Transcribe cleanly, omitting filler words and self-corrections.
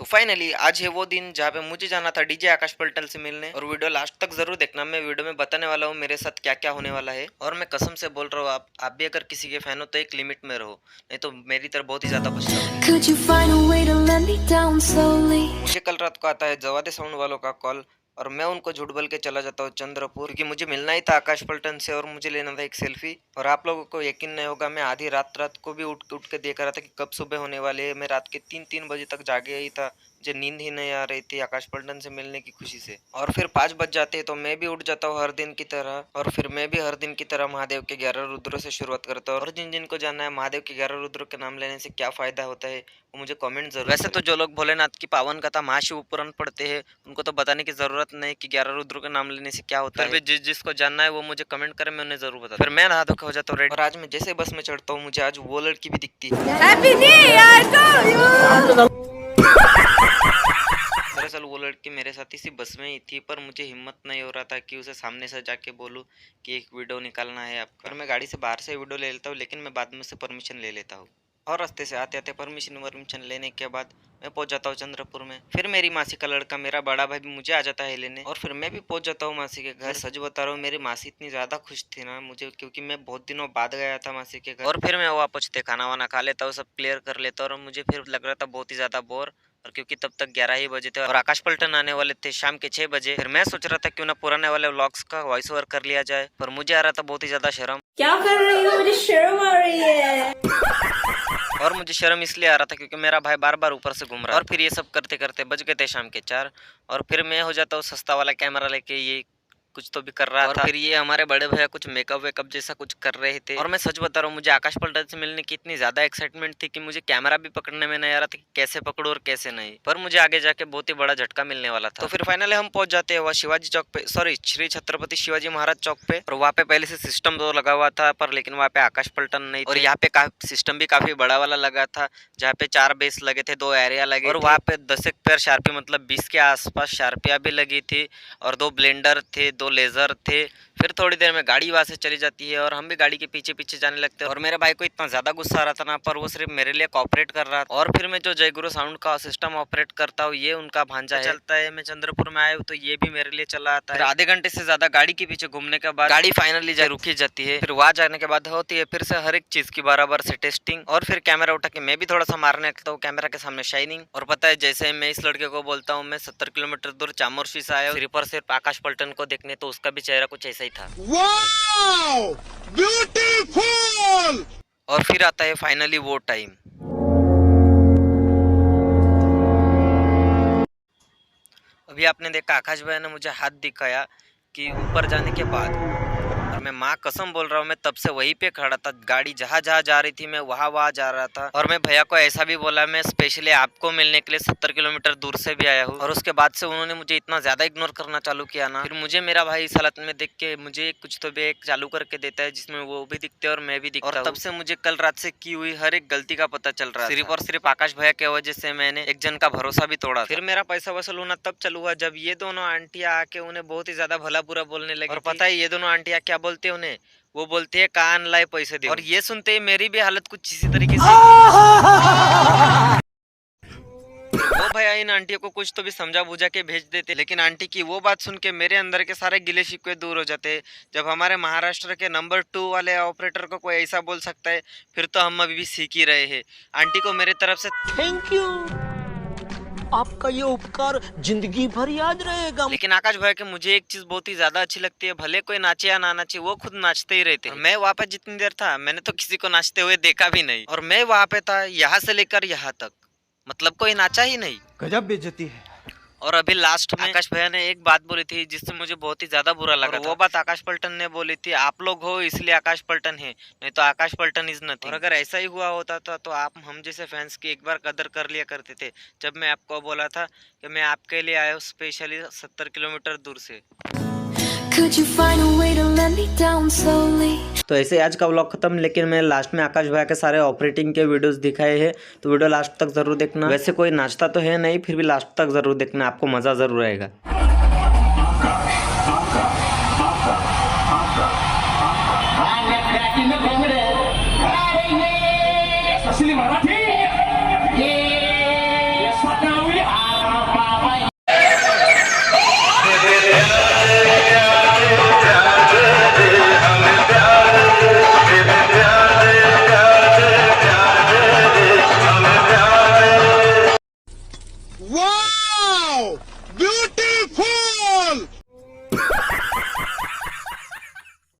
Finally आज है वो दिन जहाँ पे मुझे जाना था डीजे आकाश पलटन से मिलने, और वीडियो लास्ट तक जरूर देखना। मैं वीडियो में बताने वाला हूँ मेरे साथ क्या क्या होने वाला है। और मैं कसम से बोल रहा हूँ, आप भी अगर किसी के फैन हो तो एक लिमिट में रहो, नहीं तो मेरी तरह बहुत ही ज्यादा पछताओगे। मुझे कल रात को आता है जवादे साउंड वालों का कॉल, और मैं उनको झूठ बोल के चला जाता हूँ चंद्रपुर, क्योंकि मुझे मिलना ही था आकाश पलटन से और मुझे लेना था एक सेल्फी। और आप लोगों को यकीन नहीं होगा, मैं आधी रात को भी उठ के देख रहा था कि कब सुबह होने वाले है। मैं रात के 3 बजे तक जागे ही था, मुझे नींद ही नहीं आ रही थी आकाश पलटन से मिलने की खुशी से। और फिर 5 बज जाते हैं तो मैं भी उठ जाता हूँ हर दिन की तरह, और फिर मैं भी हर दिन की तरह महादेव के 11 रुद्रों से शुरुआत करता हूँ। और जिन जिन को जानना है महादेव के 11 रुद्रों के नाम लेने से क्या फायदा होता है, वो मुझे कमेंट जरूर। वैसे तो जो लोग भोलेनाथ की पावन कथा महाशिव पुराण पढ़ते हैं, उनको तो बताने की जरूरत नहीं कि 11 रुद्रों के नाम लेने से क्या होता है। फिर जिसको जानना है वो मुझे कमेंट करे, मैं उन्हें जरूर बता। फिर मैं नहा धो के हो जाता हूँ रेडी, और आज मैं जैसे बस में चढ़ता हूँ मुझे आज वो लड़की भी दिखती है। दरअसल वो लड़की मेरे साथ इसी बस में ही थी, पर मुझे हिम्मत नहीं हो रहा था कि उसे सामने से जाके बोलूं कि एक वीडियो निकालना है आपका। और मैं गाड़ी से बाहर से वीडियो ले लेता हूँ, लेकिन मैं बाद में से परमिशन ले लेता हूँ। और रास्ते से आते आते परमिशन लेने के बाद मैं पहुंच जाता हूँ चंद्रपुर में। फिर मेरी मासी का लड़का मेरा बड़ा भाई भी मुझे आ जाता है लेने, और फिर मैं भी पहुंच जाता हूँ मासी के घर। सच बता रहा हूँ, मेरी मासी इतनी ज्यादा खुश थी ना मुझे, क्योंकि मैं बहुत दिनों बाद गया था मासी के घर। और फिर मैं वहाँ पहुंचते खाना वाना खा लेता हूँ, सब क्लियर कर लेता हूँ, और मुझे फिर लग रहा था बहुत ही ज्यादा बोर। और क्योंकि तब तक 11 ही बजे थे और आकाश पलटन आने वाले थे शाम के 6 बजे, फिर मैं सोच रहा था क्यों ना पुराने वाले व्लॉग्स का वॉइस ओवर कर लिया जाए, पर मुझे आ रहा था बहुत ही ज्यादा शर्म। क्या कर रही हो? मुझे शर्म आ रही है। और मुझे शर्म इसलिए आ रहा था क्योंकि मेरा भाई बार बार ऊपर से घूम रहा है। और फिर ये सब करते करते बज गए थे शाम के 4, और फिर मैं हो जाता हूँ सस्ता वाला कैमरा लेके, ये कुछ तो भी कर रहा था। फिर ये हमारे बड़े भैया कुछ मेकअप वेकअप जैसा कुछ कर रहे थे। और मैं सच बता रहा हूँ, मुझे आकाश पलटन से मिलने की इतनी ज्यादा एक्साइटमेंट थी कि मुझे कैमरा भी पकड़ने में नहीं आ रहा था कि कैसे पकड़ो और कैसे नहीं। पर मुझे आगे जाके बहुत ही बड़ा झटका मिलने वाला था। तो फिर फाइनली हम पहुंच जाते हैं वहाँ शिवाजी चौक पे, सॉरी श्री छत्रपति शिवाजी महाराज चौक पे। और वहाँ पे पहले से सिस्टम तो लगा हुआ था, पर लेकिन वहाँ पे आकाश पलटन नहीं, और यहाँ पे सिस्टम भी काफी बड़ा वाला लगा था, जहाँ पे 4 बेस लगे थे, 2 एरिया लगे, और वहाँ पे 10 पेयर शार्पी मतलब 20 के आसपास शार्पियाँ भी लगी थी, और 2 ब्लेंडर थे, 2 लेजर थे। फिर थोड़ी देर में गाड़ी वहां से चली जाती है और हम भी गाड़ी के पीछे पीछे जाने लगते हैं। और मेरे भाई को इतना ज्यादा गुस्सा आ रहा था ना, पर वो सिर्फ मेरे लिए कोऑपरेट कर रहा था। और फिर मैं जो जयगुरु साउंड का सिस्टम ऑपरेट करता हूँ, ये उनका भांजा चलता है। मैं चंद्रपुर में आया हूँ तो ये भी मेरे लिए चला आता है। आधे घंटे से ज्यादा गाड़ी के पीछे घूमने के बाद गाड़ी फाइनली रुकी जाती है। फिर वहां जाने के बाद होती है फिर से हर एक चीज की बराबर से टेस्टिंग, और फिर कैमरा उठा के मैं भी थोड़ा सा मारने लगता हूँ कैमरा के सामने शाइनिंग। और पता है, जैसे मैं इस लड़के को बोलता हूँ मैं 70 किलोमीटर दूर चामोर्शी से आया हूँ सिर्फ और सिर्फ आकाश पलटन को देखने, तो उसका भी चेहरा कुछ ऐसा ही था। ब्यूटीफुल। और फिर आता है फाइनली वो टाइम। अभी आपने देखा आकाश भाई ने मुझे हाथ दिखाया कि ऊपर जाने के बाद, और मैं माँ कसम बोल रहा हूँ, मैं तब से वहीं पे खड़ा था। गाड़ी जहाँ जहाँ जा रही थी मैं वहाँ जा रहा था। और मैं भैया को ऐसा भी बोला मैं स्पेशली आपको मिलने के लिए 70 किलोमीटर दूर से भी आया हूँ। और उसके बाद से उन्होंने मुझे इतना ज्यादा इग्नोर करना चालू किया ना, फिर मुझे मेरा भाई इस हालत में देख के मुझे कुछ तो भी एक चालू करके देता है जिसमें वो भी दिखते और मैं भी दिखता हूँ। और तब से मुझे कल रात से की हुई हर एक गलती का पता चल रहा है। सिर्फ और सिर्फ आकाश भैया की वजह से मैंने एक जन का भरोसा भी तोड़ा। फिर मेरा पैसा वसूल होना तब चालू हुआ जब ये दोनों आंटियां आके उन्हें बहुत ही ज्यादा भला बुरा बोलने लगी। और पता है ये दोनों आंटियां क्या बोलती है उन्हें? वो बोलती है कान लाए पैसे दे। और ये सुनते ही मेरी भी हालत कुछ इसी तरीके से वो भैया इन आंटियों को कुछ तो भी समझा बुझा के भेज देते, लेकिन आंटी की वो बात सुन के मेरे अंदर के सारे गिले शिकवे दूर हो जाते। जब हमारे महाराष्ट्र के नंबर 2 वाले ऑपरेटर को कोई ऐसा बोल सकता है, फिर तो हम अभी भी सीख ही रहे हैं। आंटी को मेरी तरफ से थैंक यू, आपका ये उपकार जिंदगी भर याद रहेगा। लेकिन आकाश भाई के मुझे एक चीज बहुत ही ज्यादा अच्छी लगती है, भले कोई नाचे या ना नाचे वो खुद नाचते ही रहते हैं। मैं वहाँ पे जितनी देर था मैंने तो किसी को नाचते हुए देखा भी नहीं, और मैं वहाँ पे था यहाँ से लेकर यहाँ तक, मतलब कोई नाचा ही नहीं। गजब बेइज्जती है। और अभी लास्ट में आकाश भैया ने एक बात बोली थी जिससे मुझे बहुत ही ज्यादा बुरा लगा। वो बात आकाश पलटन ने बोली थी, आप लोग हो इसलिए आकाश पलटन है, नहीं तो आकाश पलटन इज नथिंग। और अगर ऐसा ही हुआ होता था तो आप हम जैसे फैंस की एक बार कदर कर लिया करते थे, जब मैं आपको बोला था कि मैं आपके लिए आया हूँ स्पेशली 70 किलोमीटर दूर से। तो ऐसे आज का व्लॉग खत्म, लेकिन मैं लास्ट में आकाश भाई के सारे ऑपरेटिंग के वीडियोस दिखाए हैं, तो वीडियो लास्ट तक जरूर देखना। वैसे कोई नाचता तो है नहीं, फिर भी लास्ट तक जरूर देखना, आपको मजा जरूर आएगा।